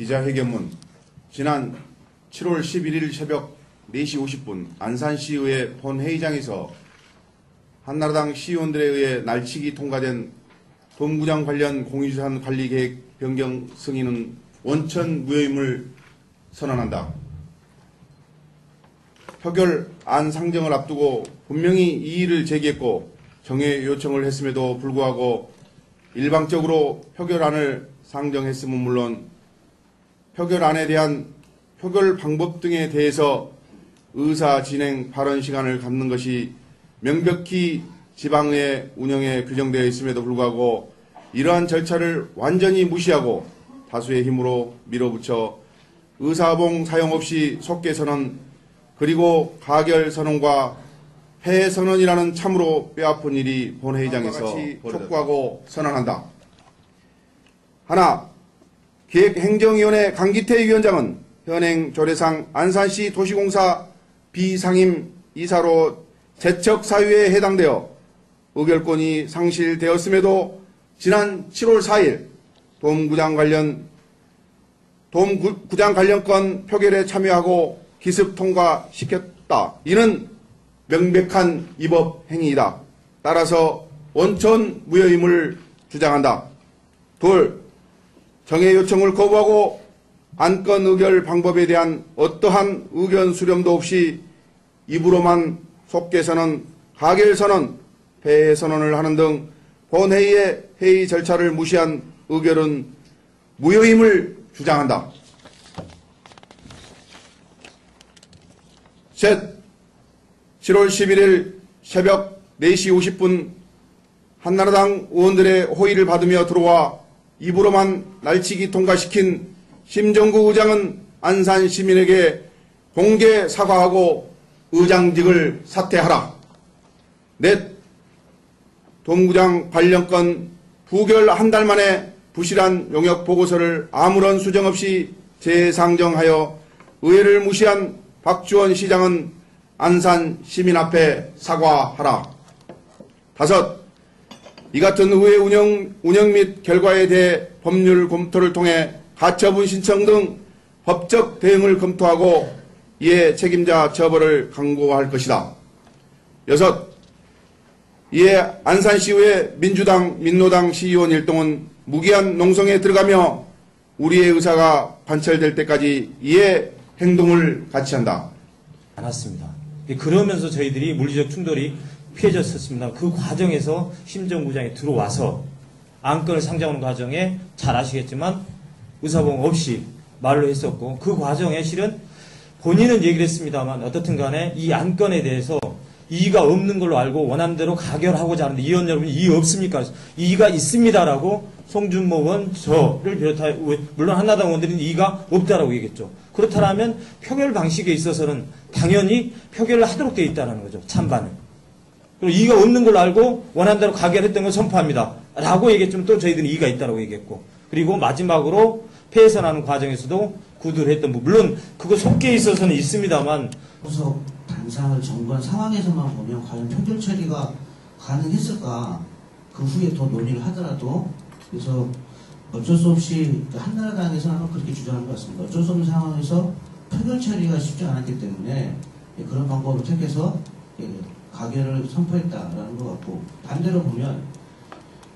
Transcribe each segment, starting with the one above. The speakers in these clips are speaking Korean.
기자회견문 지난 7월 11일 새벽 4시 50분 안산시의회 본회의장에서 한나라당 시의원들에 의해 날치기 통과된 돔구장 관련 공유유산 관리계획 변경 승인은 원천 무효임을 선언한다. 표결안 상정을 앞두고 분명히 이의를 제기했고 정회 요청을 했음에도 불구하고 일방적으로 표결안을 상정했음은 물론 표결안에 대한 표결 방법 등에 대해서 의사 진행 발언 시간을 갖는 것이 명백히 지방의회 운영에 규정되어 있음에도 불구하고 이러한 절차를 완전히 무시하고 다수의 힘으로 밀어붙여 의사봉 사용 없이 속개 선언 그리고 가결 선언과 폐해 선언이라는 참으로 뼈아픈 일이 본회의장에서 촉구하고 선언한다. 하나, 기획행정위원회 강기태 위원장은 현행 조례상 안산시 도시공사 비상임 이사로 제척 사유에 해당되어 의결권이 상실되었음에도 지난 7월 4일 돔구장 관련건 표결에 참여하고 기습 통과시켰다. 이는 명백한 위법 행위이다. 따라서 원천 무효임을 주장한다. 둘, 정회 요청을 거부하고 안건 의결 방법에 대한 어떠한 의견 수렴도 없이 입으로만 속개 선언, 가결 선언, 폐해 선언을 하는 등 본회의의 회의 절차를 무시한 의결은 무효임을 주장한다. 셋, 7월 11일 새벽 4시 50분 한나라당 의원들의 호의를 받으며 들어와 입으로만 날치기 통과시킨 심정구 의장은 안산 시민에게 공개 사과하고 의장직을 사퇴하라. 넷, 돔구장 관련건 부결 한 달 만에 부실한 용역 보고서를 아무런 수정 없이 재상정하여 의회를 무시한 박주원 시장은 안산 시민 앞에 사과하라. 다섯, 이 같은 의회 운영 및 결과에 대해 법률 검토를 통해 가처분 신청 등 법적 대응을 검토하고 이에 책임자 처벌을 강구할 것이다. 여섯, 이에 안산시의회 민주당, 민노당 시의원 일동은 무기한 농성에 들어가며 우리의 의사가 관철될 때까지 이에 행동을 같이 한다. 않았습니다. 그러면서 저희들이 물리적 충돌이 피해졌었습니다. 그 과정에서 심정구장이 들어와서 안건을 상정하는 과정에 잘 아시겠지만 의사봉 없이 말로 했었고 그 과정에 실은 본인은 얘기를 했습니다만 어떻든 간에 이 안건에 대해서 이의가 없는 걸로 알고 원하는 대로 가결하고자 하는데 의원 여러분 이의 없습니까? 이의가 있습니다라고 송준모 의원 저를 비롯하여 물론 한나라당 의원들은 이의가 없다라고 얘기했죠. 그렇다면 표결 방식에 있어서는 당연히 표결을 하도록 되어 있다는 거죠. 찬반은. 그리고 이의가 없는 걸로 알고 원하는 대로 가결했던 걸 선포합니다. 라고 얘기했지만 또 저희들은 이의가 있다고 얘기했고 그리고 마지막으로 폐선하는 과정에서도 구두를 했던 부분 물론 그거 속기에 있어서는 있습니다만 후속 단상을 점거한 상황에서만 보면 과연 표결 처리가 가능했을까 그 후에 더 논의를 하더라도 그래서 어쩔 수 없이 한나라당에서는 아마 그렇게 주장한 것 같습니다. 어쩔 수 없는 상황에서 표결 처리가 쉽지 않았기 때문에 그런 방법을 택해서 가결을 선포했다라는 것 같고 반대로 보면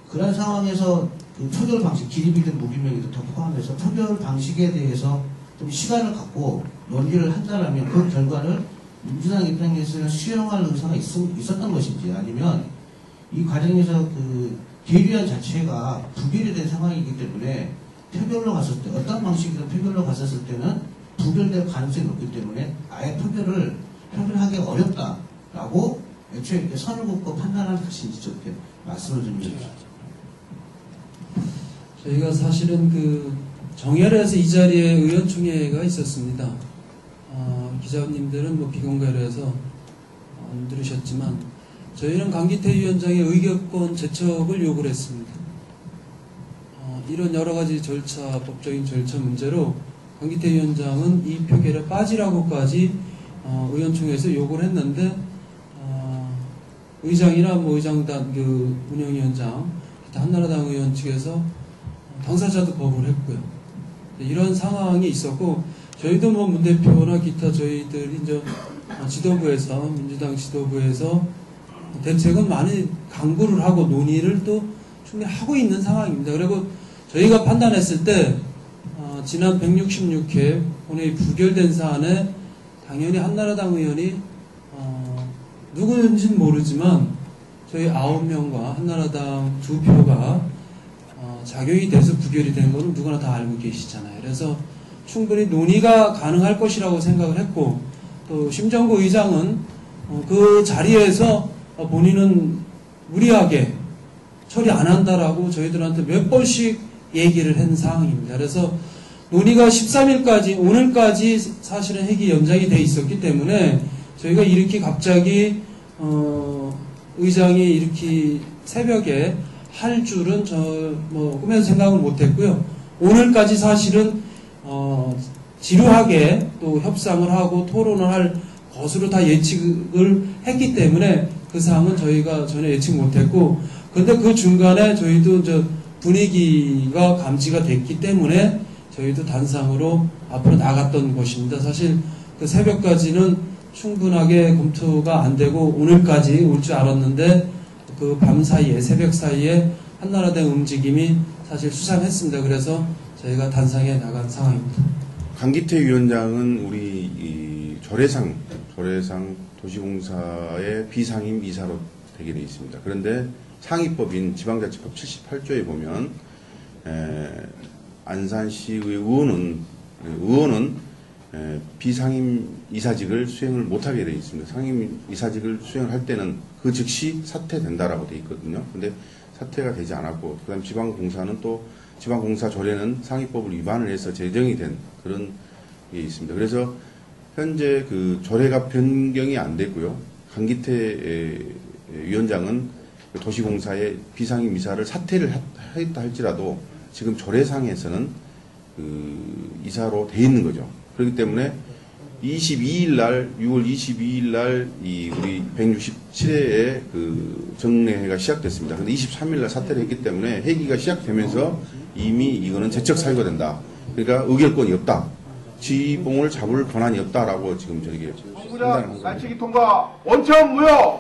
그런 상황에서 그 표결 방식, 기립이든 무기명이든 더 포함해서 표결 방식에 대해서 좀 시간을 갖고 논의를 한다면 그 결과를 민주당 입장에서는 수용할 의사가 있었던 것인지 아니면 이 과정에서 그 계류안 자체가 부결이 된 상황이기 때문에 표결로 갔을 때 어떤 방식이든 표결로 갔었을 때는 부결될 가능성이 높기 때문에 아예 표결하기 어렵다라고 애초에 이렇게 선을 긋고 판단하는 것인지 저렇게 말씀을 좀 해주십시오. 저희가 사실은 그 정열에서 이 자리에 의원총회가 있었습니다. 기자님들은 뭐 비공개로해서 안 들으셨지만 저희는 강기태 위원장의 의결권 제척을 요구를 했습니다. 이런 여러 가지 절차, 법적인 절차 문제로 강기태 위원장은 이 표결에 빠지라고까지 의원총회에서 요구를 했는데 의장이나 뭐 의장단 그 운영위원장 한나라당 의원 측에서 당사자도 거부를 했고요. 이런 상황이 있었고 저희도 뭐 문 대표나 기타 저희들이 이제 지도부에서 민주당 지도부에서 대책은 많이 강구를 하고 논의를 또 충분히 하고 있는 상황입니다. 그리고 저희가 판단했을 때 지난 166회 본회의 부결된 사안에 당연히 한나라당 의원이 누구인지는 모르지만 저희 9명과 한나라당 2표가 작용이 돼서 부결이 된 거는 누구나 다 알고 계시잖아요. 그래서 충분히 논의가 가능할 것이라고 생각을 했고 또 심정구 의장은 그 자리에서 본인은 무리하게 처리 안 한다라고 저희들한테 몇 번씩 얘기를 한 상황입니다. 그래서 논의가 13일까지 오늘까지 사실은 회기 연장이 돼 있었기 때문에 저희가 이렇게 갑자기 의장이 이렇게 새벽에 할 줄은 꿈에서 생각은 못했고요. 오늘까지 사실은 지루하게 또 협상을 하고 토론을 할 것으로 다 예측을 했기 때문에 그 사항은 저희가 전혀 예측 못했고, 근데 그 중간에 저희도 분위기가 감지가 됐기 때문에 저희도 단상으로 앞으로 나갔던 것입니다. 사실 그 새벽까지는 충분하게 검토가 안 되고 오늘까지 올 줄 알았는데 그 밤 사이에 새벽 사이에 한나라당 움직임이 사실 수상했습니다. 그래서 저희가 단상에 나간 상황입니다. 강기태 위원장은 우리 이 조례상 도시공사의 비상임 이사로 되게 되어 있습니다. 그런데 상위법인 지방자치법 78조에 보면 안산시의 의원은 비상임 이사직을 수행을 못하게 되어 있습니다. 상임 이사직을 수행을 할 때는 그 즉시 사퇴된다라고 되어 있거든요. 근데 사퇴가 되지 않았고, 그 다음 지방공사는 또 지방공사 조례는 상위법을 위반을 해서 제정이 된 그런 게 있습니다. 그래서 현재 그 조례가 변경이 안 됐고요. 강기태 위원장은 도시공사의 비상임 이사를 사퇴를 했다 할지라도 지금 조례상에서는 그 이사로 돼 있는 거죠. 그렇기 때문에 22일 날, 6월 22일 날 우리 167회의 그 정례회가 시작됐습니다. 근데 23일 날 사퇴를 했기 때문에 회기가 시작되면서 이미 이거는 제척 사유가 된다. 그러니까 의결권이 없다. 지봉을 잡을 권한이 없다라고 지금 저에게 판단을 날치기 통과 원천 무효.